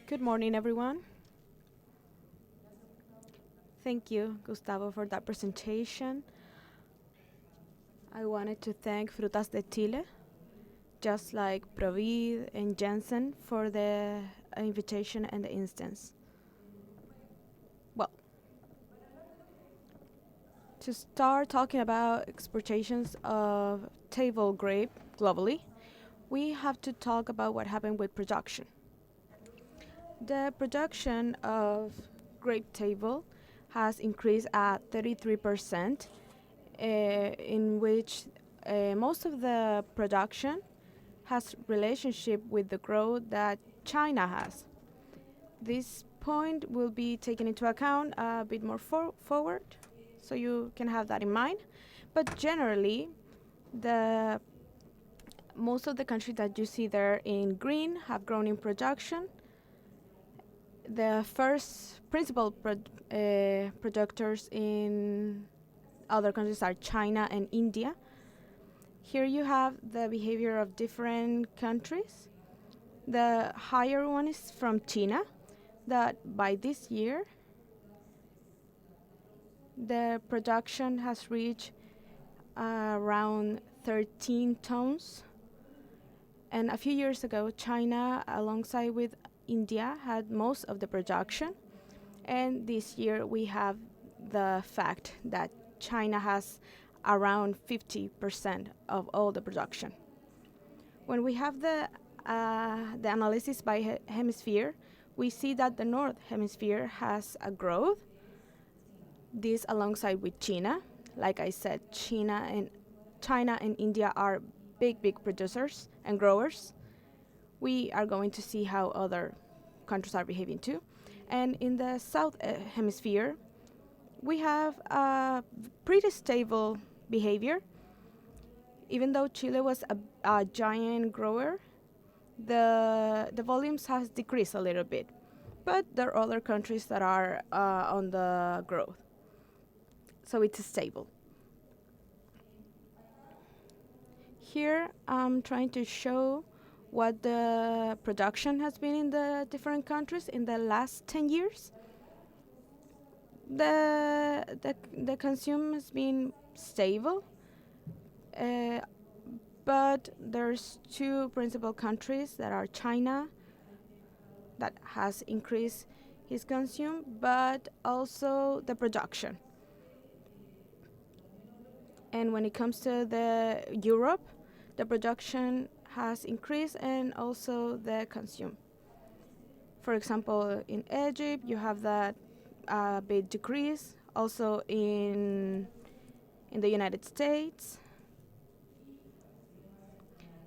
Good morning, everyone. Thank you, Gustavo, for that presentation. I wanted to thank Frutas de Chile, just like Provid and Jensen, for the invitation and the instance. Well, to start talking about exportations of table grape globally, we have to talk about what happened with production. The production of grape table has increased at 33%, in which most of the production has relationship with the growth that China has. This point will be taken into account a bit more forward, so you can have that in mind. But generally, most of the countries that you see there in green have grown in production. The first principal producers in other countries are China and India. Here you have the behavior of different countries. The higher one is from China, that by this year, the production has reached around 13 tons. And a few years ago, China, alongside with India, had most of the production. And this year, we have the fact that China has around 50% of all the production. When we have the analysis by hemisphere, we see that the North Hemisphere has a growth. This alongside with China. Like I said, China and India are big producers and growers. We are going to see how other countries are behaving too. And in the South Hemisphere, we have a pretty stable behavior. Even though Chile was a giant grower, the volumes has decreased a little bit. But there are other countries that are on the growth. So it's stable. Here I'm trying to show what the production has been in the different countries in the last 10 years. The consume has been stable, but there's two principal countries that are China, that has increased his consume, but also the production. And when it comes to the Europe, the production has increased and also the consume. For example, in Egypt, you have that big decrease. Also in the United States.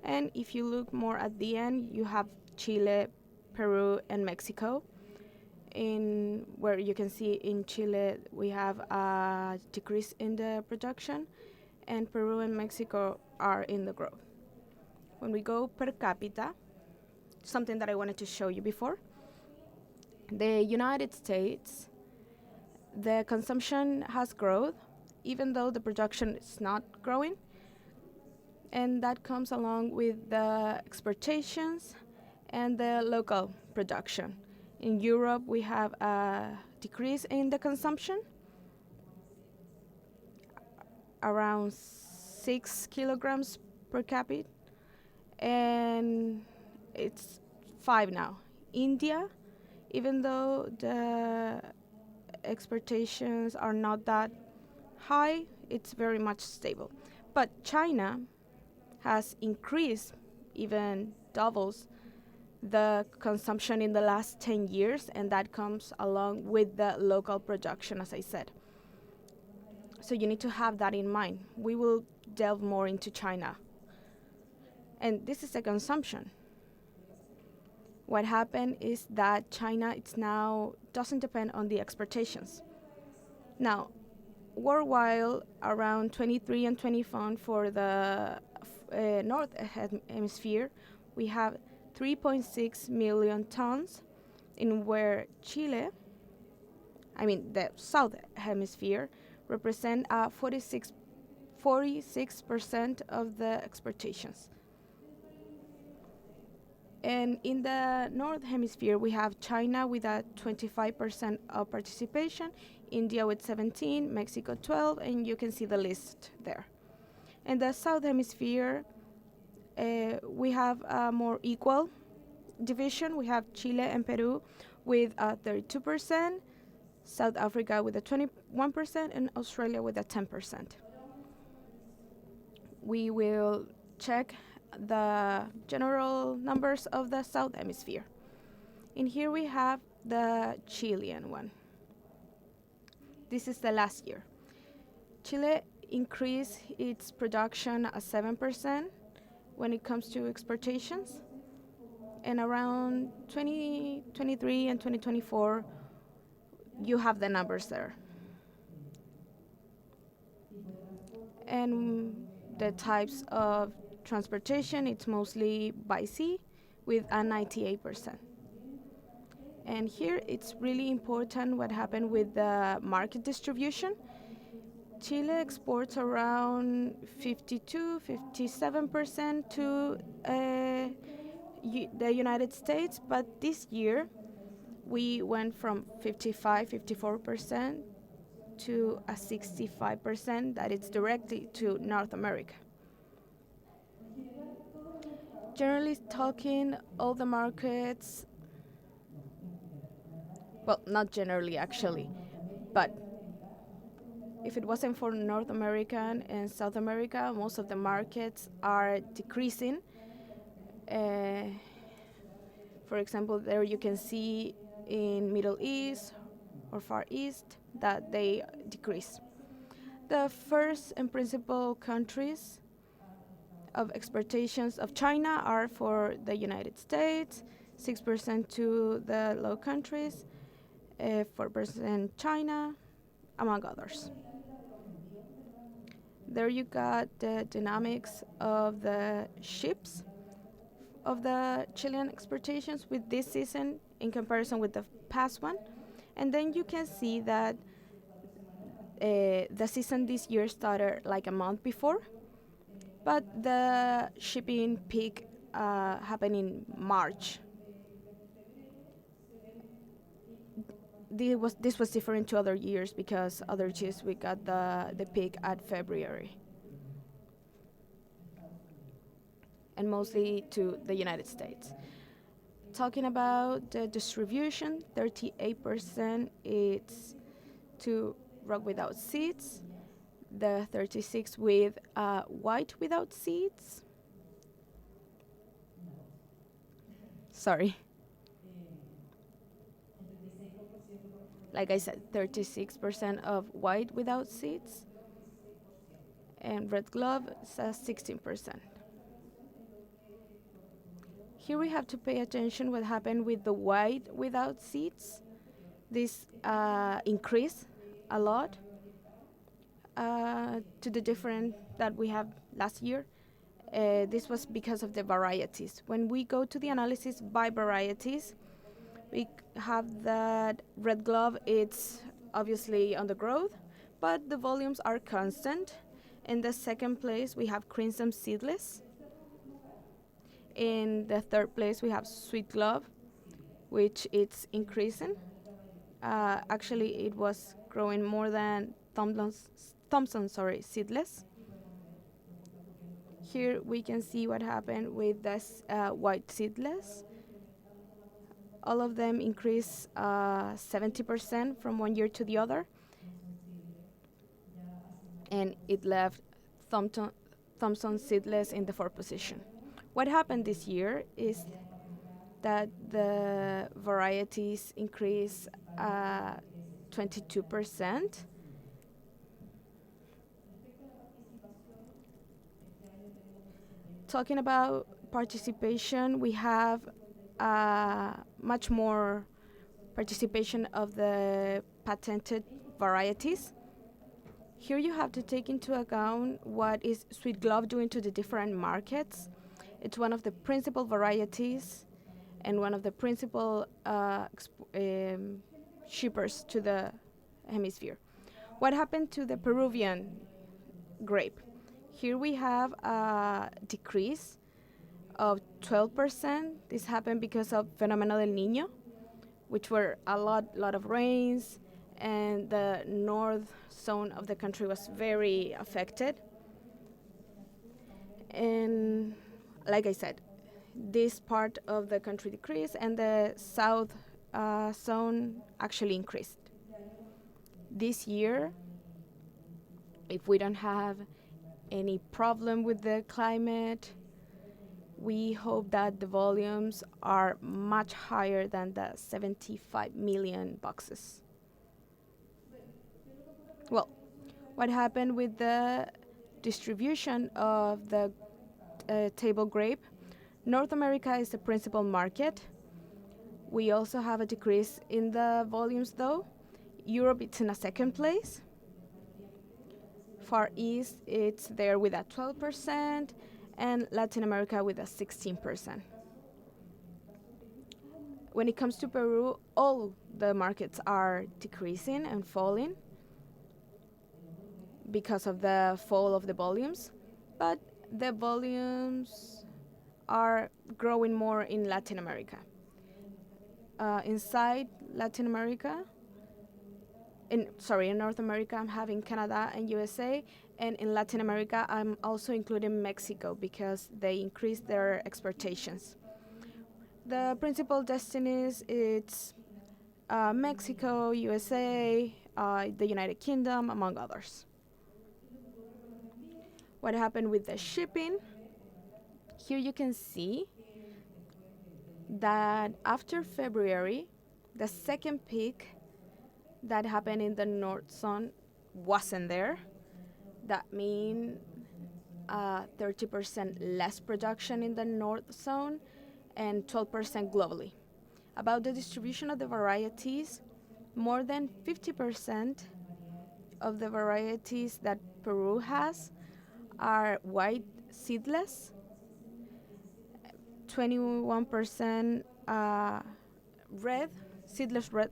And if you look more at the end, you have Chile, Peru, and Mexico. In where you can see in Chile, we have a decrease in the production, and Peru and Mexico are in the growth. When we go per capita, something that I wanted to show you before, the United States, the consumption has growth, even though the production is not growing. And that comes along with the exportations and the local production. In Europe, we have a decrease in the consumption, around 6 kilograms per capita, and it's 5 now. India, even though the exportations are not that high, it's very much stable. But China has increased, even doubles, the consumption in the last 10 years, and that comes along with the local production, as I said. So you need to have that in mind. We will delve more into China. And this is the consumption. What happened is that China now doesn't depend on the exportations. Now, worldwide, around 23 and 24 for the North Hemisphere, we have 3.6 million tons, in where Chile, the South Hemisphere, represent 46 46% of the exportations. And in the North Hemisphere, we have China with a 25% of participation, India with 17, Mexico 12, and you can see the list there. In the South Hemisphere, we have a more equal division. We have Chile and Peru with 32%, South Africa with a 21%, and Australia with a 10%. We will check the general numbers of the South Hemisphere. And here we have the Chilean one. This is the last year. Chile increased its production at 7% when it comes to exportations. And around 2023 and 2024, you have the numbers there. And the types of transportation, it's mostly by sea with a 98%. And here it's really important what happened with the market distribution. Chile exports around 57% to the United States, but this year we went from 54% to a 65% that it's directly to North America. Generally talking, all the markets, well, not generally actually, but if it wasn't for North America and South America, most of the markets are decreasing. For example, there you can see in Middle East or Far East that they decrease. The first and principal countries of exportations of China are for the United States, 6% to the Low Countries, 4% China, among others. There you got the dynamics of the ships of the Chilean exportations with this season in comparison with the past one. And then you can see that the season this year started like a month before, but the shipping peak happened in March. This was different to other years because other years we got the peak at February. And mostly to the United States. Talking about the distribution, 38% is to rock without seeds, the 36 with white without seeds. Sorry. Like I said, 36% of white without seeds, and red glove says 16%. Here we have to pay attention what happened with the white without seeds. This increased a lot to the different that we have last year. This was because of the varieties. When we go to the analysis by varieties, we have that red glove, it's obviously on the growth, but the volumes are constant. In the second place, we have crimson seedless. In the third place, we have sweet glove, which it's increasing. Actually, it was growing more than Thompson seedless. Here we can see what happened with this white seedless. All of them increased 70% from one year to the other. And it left Thompson seedless in the fourth position. What happened this year is that the varieties increased 22%. Talking about participation, we have much more participation of the patented varieties. Here you have to take into account what is sweet glove doing to the different markets. It's one of the principal varieties and one of the principal shippers to the hemisphere. What happened to the Peruvian grape? Here we have a decrease of 12%. This happened because of phenomenon El Niño, which were a lot of rains, and the north zone of the country was very affected. And like I said, this part of the country decreased, and the south zone actually increased. This year, if we don't have any problem with the climate, we hope that the volumes are much higher than the 75 million boxes. Well, what happened with the distribution of the table grape? North America is the principal market. We also have a decrease in the volumes though. Europe, it's in a second place. Far East, it's there with a 12%, and Latin America with a 16%. When it comes to Peru, all the markets are decreasing and falling because of the fall of the volumes, but the volumes are growing more in Latin America. Inside Latin America, in North America, I'm having Canada and USA, and in Latin America, I'm also including Mexico because they increased their exportations. The principal destinies, it's Mexico, USA, the United Kingdom, among others. What happened with the shipping? Here you can see that after February, the second peak that happened in the North Zone wasn't there. That means 30% less production in the North Zone and 12% globally. About the distribution of the varieties, more than 50% of the varieties that Peru has are white seedless, 21% seedless red,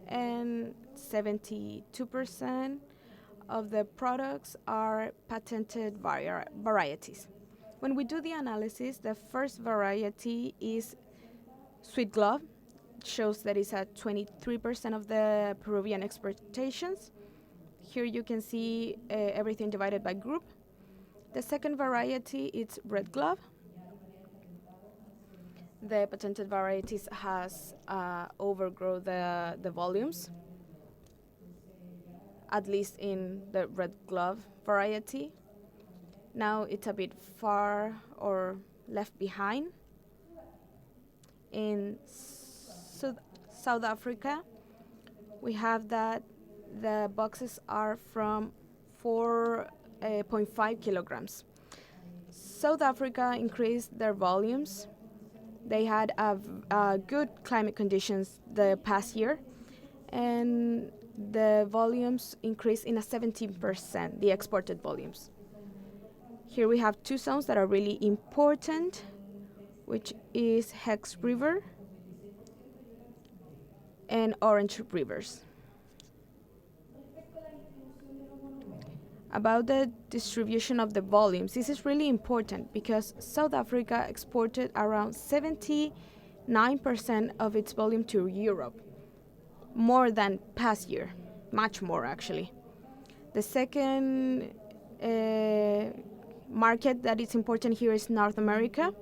and 72% of the products are patented varieties. When we do the analysis, the first variety is Sweet Glove. It shows that it's at 23% of the Peruvian exportations. Here you can see everything divided by group. The second variety is Red Glove. The patented varieties has overgrown the volumes, at least in the Red Glove variety. Now it's a bit far or left behind. In South Africa, we have that the boxes are from 4.5 kilograms. South Africa increased their volumes. They had good climate conditions the past year, and the volumes increased in a 17%, the exported volumes. Here we have two zones that are really important, which is Hex River and Orange Rivers. About the distribution of the volumes, this is really important because South Africa exported around 79% of its volume to Europe, more than past year, much more actually. The second market that is important here is North America,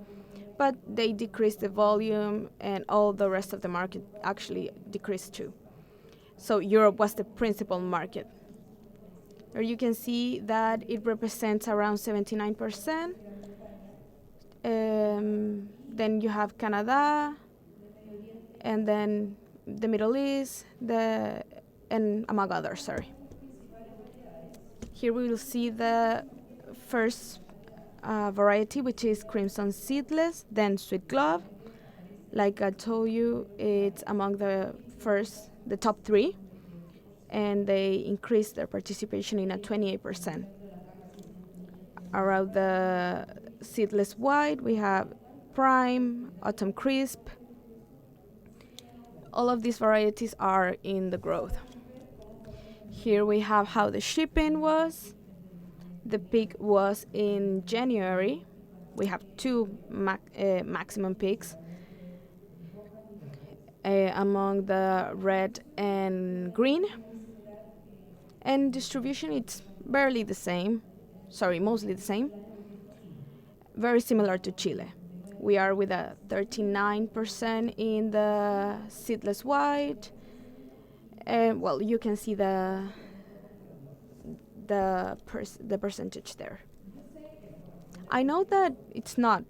but they decreased the volume and all the rest of the market actually decreased too. So Europe was the principal market. Or you can see that it represents around 79%. Then you have Canada, and then the Middle East, and among others, Here we will see the first variety, which is Crimson Seedless, then Sweet Glove. Like I told you, it's among the top three, and they increased their participation in a 28%. Around the Seedless White, we have Prime, Autumn Crisp. All of these varieties are in the growth. Here we have how the shipping was. The peak was in January. We have two maximum peaks among the red and green. And distribution, it's barely the same. Sorry, mostly the same. Very similar to Chile. We are with a 39% in the seedless white. And well, you can see the percentage there. I know that it's not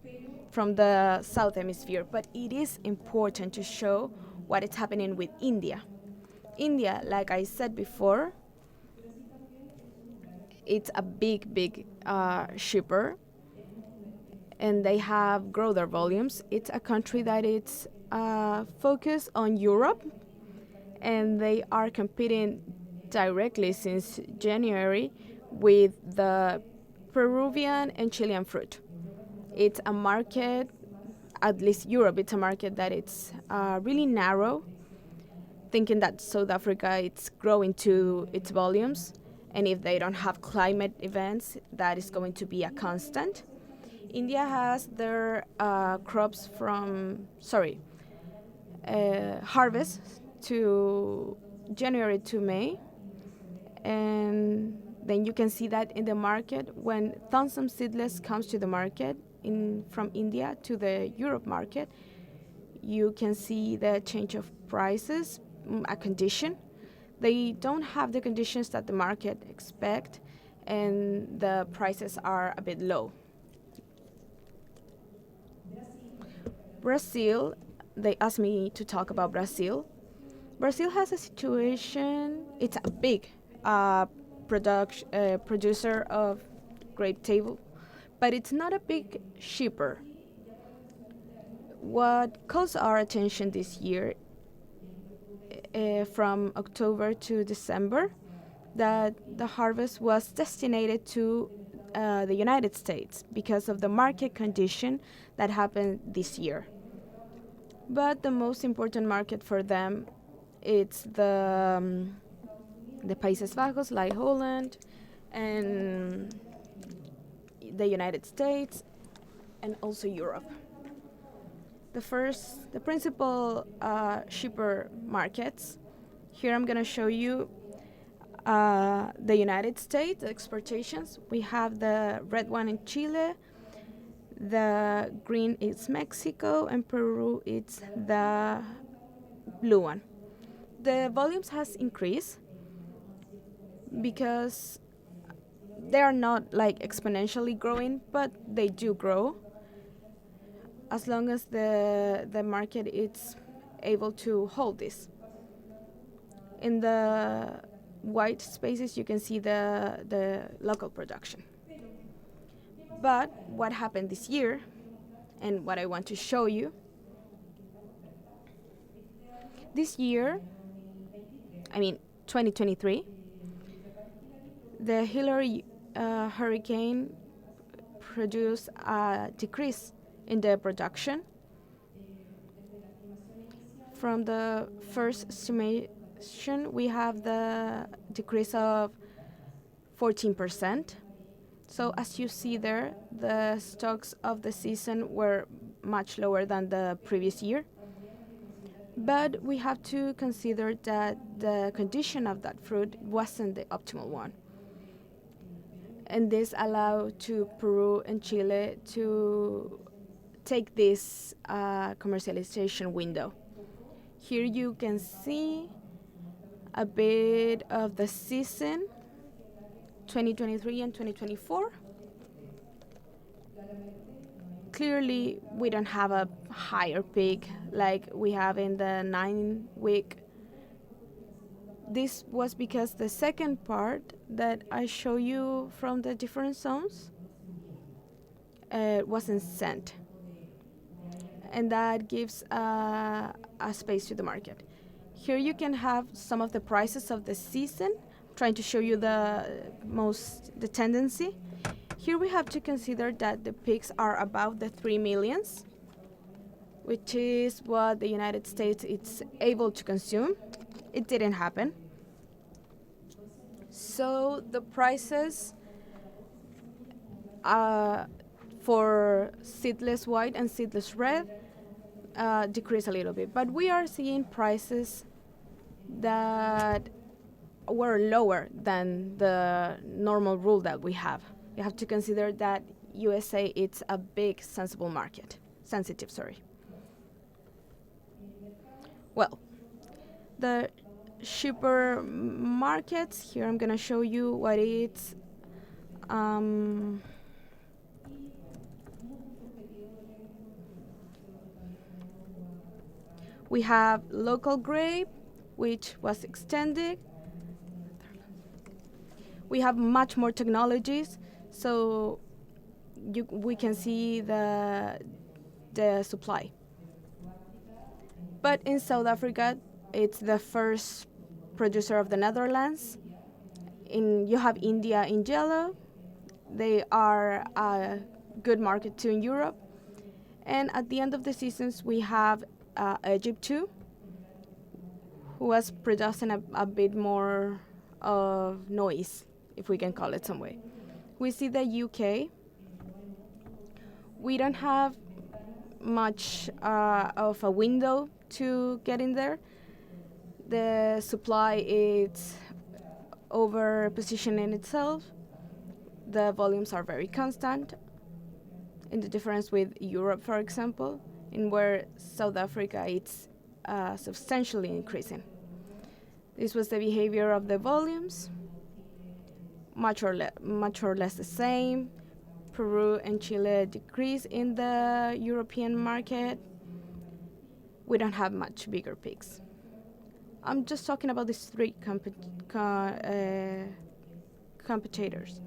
from the South Hemisphere, but it is important to show what is happening with India. India, like I said before, it's a big shipper, and they have grown their volumes. It's a country that it's focused on Europe, and they are competing directly since January with the Peruvian and Chilean fruit. It's a market, at least Europe, it's a market that it's really narrow, thinking that South Africa it's growing to its volumes, and if they don't have climate events, that is going to be a constant. India has their crops from, harvest to January to May, and then you can see that in the market when Thompson seedless comes to the market from India to the Europe market, you can see the change of prices, a condition. They don't have the conditions that the market expect, and the prices are a bit low. Brazil, they asked me to talk about Brazil. Brazil has a situation, it's a big producer of grape table, but it's not a big shipper. What calls our attention this year, from October to December, that the harvest was destined to the United States because of the market condition that happened this year. But the most important market for them, it's the Países Bajos, like Holland, and the United States, and also Europe. The principal shipper markets. Here I'm going to show you the United States, the exportations. We have the red one in Chile, the green is Mexico, and Peru it's the blue one. The volumes has increased because they are not like exponentially growing, but they do grow as long as the market is able to hold this. In the white spaces you can see the local production. But what happened this year, and what I want to show you, this year, 2023, the Hillary hurricane produced a decrease in the production. From the first estimation, we have the decrease of 14%. So as you see there, the stocks of the season were much lower than the previous year. But we have to consider that the condition of that fruit wasn't the optimal one. And this allowed to Peru and Chile to take this commercialization window. Here you can see a bit of the season 2023 and 2024. Clearly, we don't have a higher peak like we have in the 9-week. This was because the second part that I show you from the different zones wasn't sent. And that gives a space to the market. Here you can have some of the prices of the season, trying to show you the tendency. Here we have to consider that the peaks are above the 3 millions, which is what the United States is able to consume. It didn't happen. So the prices for seedless white and seedless red decrease a little bit. But we are seeing prices that were lower than the normal rule that we have. You have to consider that USA it's a big sensitive market. Well, the cheaper markets, here I'm gonna show you what it's we have local grape, which was extended. We have much more technologies, so we can see the supply. But in South Africa, it's the first producer of the Netherlands. You have India in yellow. They are a good market too in Europe. And at the end of the seasons, we have Egypt too, who was producing a bit more of noise, if we can call it some way. We see the UK. We don't have much of a window to get in there. The supply is over positioning itself. The volumes are very constant. In the difference with Europe, for example, in where South Africa it's substantially increasing. This was the behavior of the volumes, much or less the same. Peru and Chile decrease in the European market. We don't have much bigger peaks. I'm just talking about these three competitors.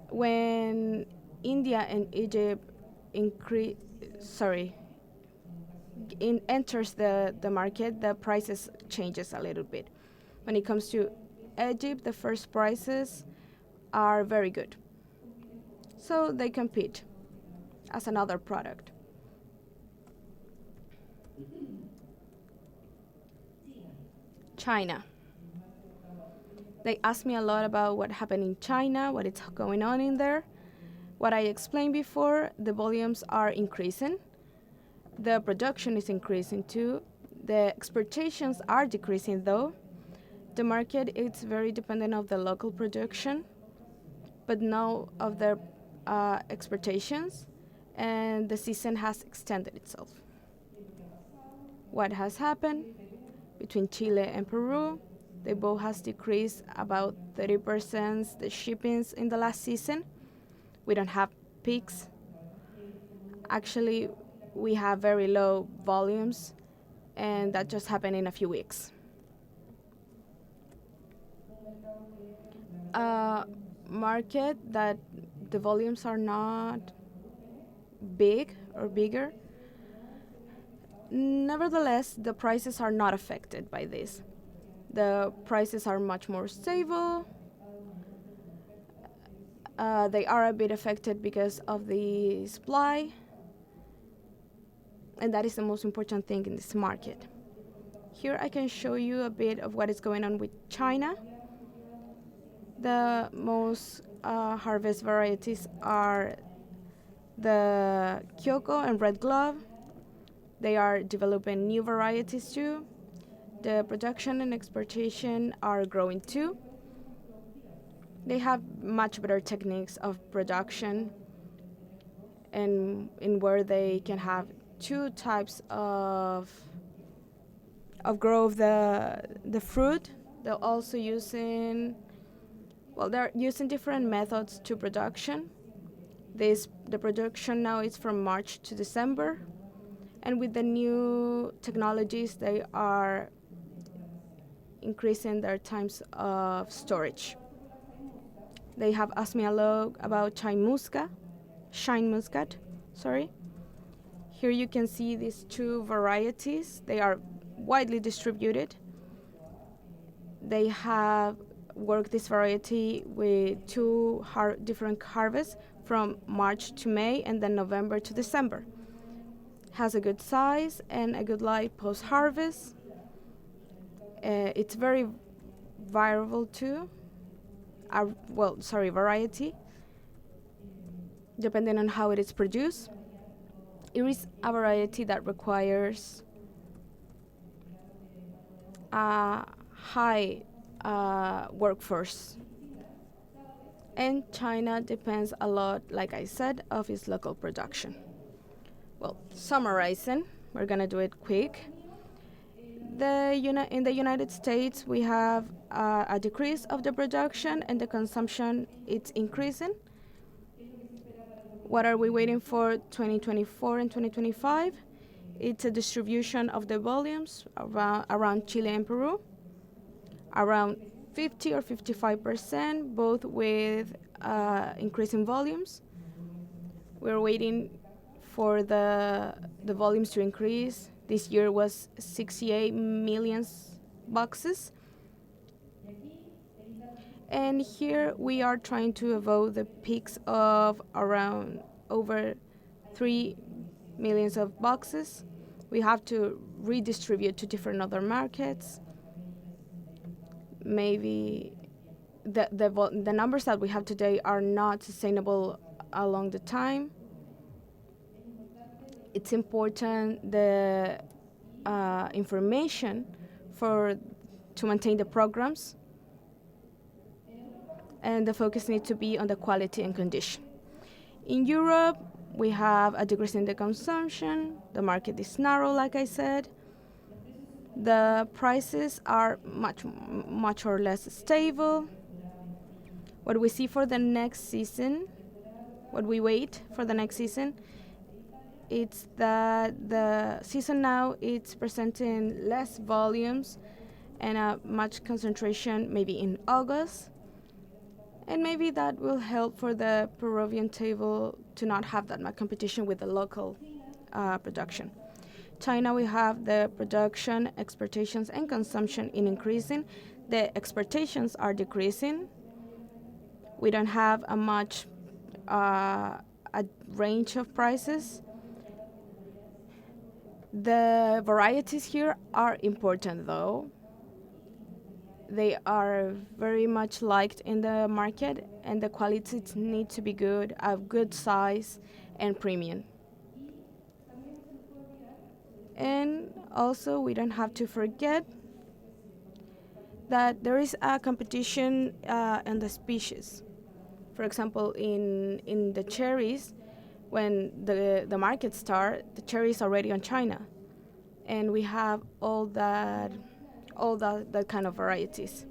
When India and Egypt enters the market, the prices changes a little bit. When it comes to Egypt, the first prices are very good. So they compete as another product. China. They asked me a lot about what happened in China, what is going on in there. What I explained before, the volumes are increasing. The production is increasing too. The exportations are decreasing though. The market is very dependent of the local production, but now of their exportations, and the season has extended itself. What has happened between Chile and Peru? They both has decreased about 30% the shippings in the last season. We don't have peaks. Actually, we have very low volumes, and that just happened in a few weeks. Market that the volumes are not big or bigger. Nevertheless, the prices are not affected by this. The prices are much more stable. They are a bit affected because of the supply, and that is the most important thing in this market. Here I can show you a bit of what is going on with China. The most harvest varieties are the Kyoko and Red Glove. They are developing new varieties too. The production and exportation are growing too. They have much better techniques of production, and in where they can have two types of grow of the fruit. They're also using they're using different methods to production. The production now is from March to December, and with the new technologies, they are increasing their times of storage. They have asked me a lot about shine muscat. Here you can see these two varieties. They are widely distributed. They have worked this variety with two different harvests from March to May and then November to December. Has a good size and a good life post-harvest. It's very viable too. Variety. depending on how it is produced. It is a variety that requires a high workforce. And China depends a lot, like I said, of its local production. Well, summarizing, we're gonna do it quick. In the United States, we have a decrease of the production and the consumption, it's increasing. What are we waiting for 2024 and 2025? It's a distribution of the volumes around Chile and Peru, around 50 or 55%, both with increasing volumes. We're waiting for the volumes to increase. This year was 68 million boxes. And here we are trying to avoid the peaks of around over 3 millions of boxes. We have to redistribute to different other markets. Maybe the numbers that we have today are not sustainable along the time. It's important the information to maintain the programs, and the focus needs to be on the quality and condition. In Europe, we have a decrease in the consumption. The market is narrow, like I said. The prices are much or less stable. What we see for the next season, what we wait for the next season, it's that the season now it's presenting less volumes and a much concentration maybe in August. And maybe that will help for the Peruvian table to not have that much competition with the local production. China, we have the production, exportations, and consumption in increasing. The exportations are decreasing. We don't have a range of prices. The varieties here are important, though. They are very much liked in the market, and the quality needs to be good, of good size, and premium. And also, we don't have to forget that there is a competition in the species. For example, in the cherries, when the market starts, the cherry is already on China, and we have all that kind of varieties.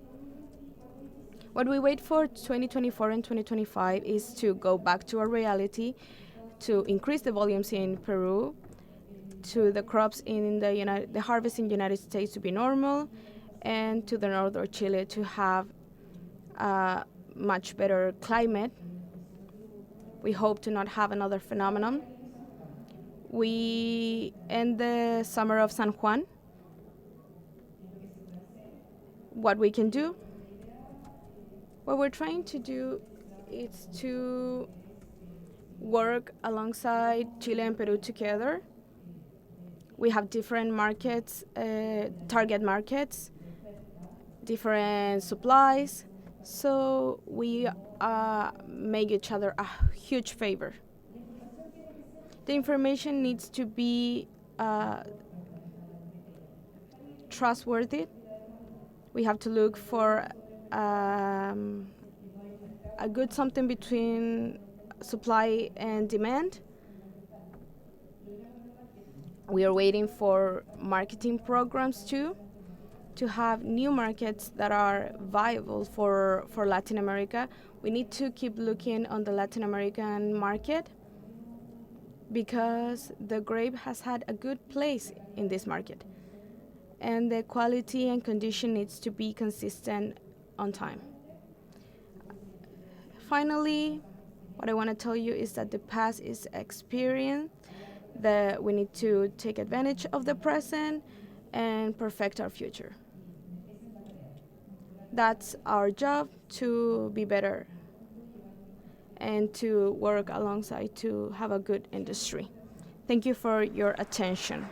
What we wait for 2024 and 2025 is to go back to a reality, to increase the volumes in Peru, to the crops in the harvest in the United States to be normal, and to the northern Chile to have a much better climate. We hope to not have another phenomenon. We end the summer of San Juan. What we can do? What we're trying to do is to work alongside Chile and Peru together. We have different markets, target markets, different supplies, so we make each other a huge favor. The information needs to be trustworthy. We have to look for a good something between supply and demand. We are waiting for marketing programs too, to have new markets that are viable for Latin America. We need to keep looking on the Latin American market because the grape has had a good place in this market, and the quality and condition needs to be consistent on time. Finally, what I want to tell you is that the past is experience, that we need to take advantage of the present and perfect our future. That's our job, to be better and to work alongside to have a good industry. Thank you for your attention.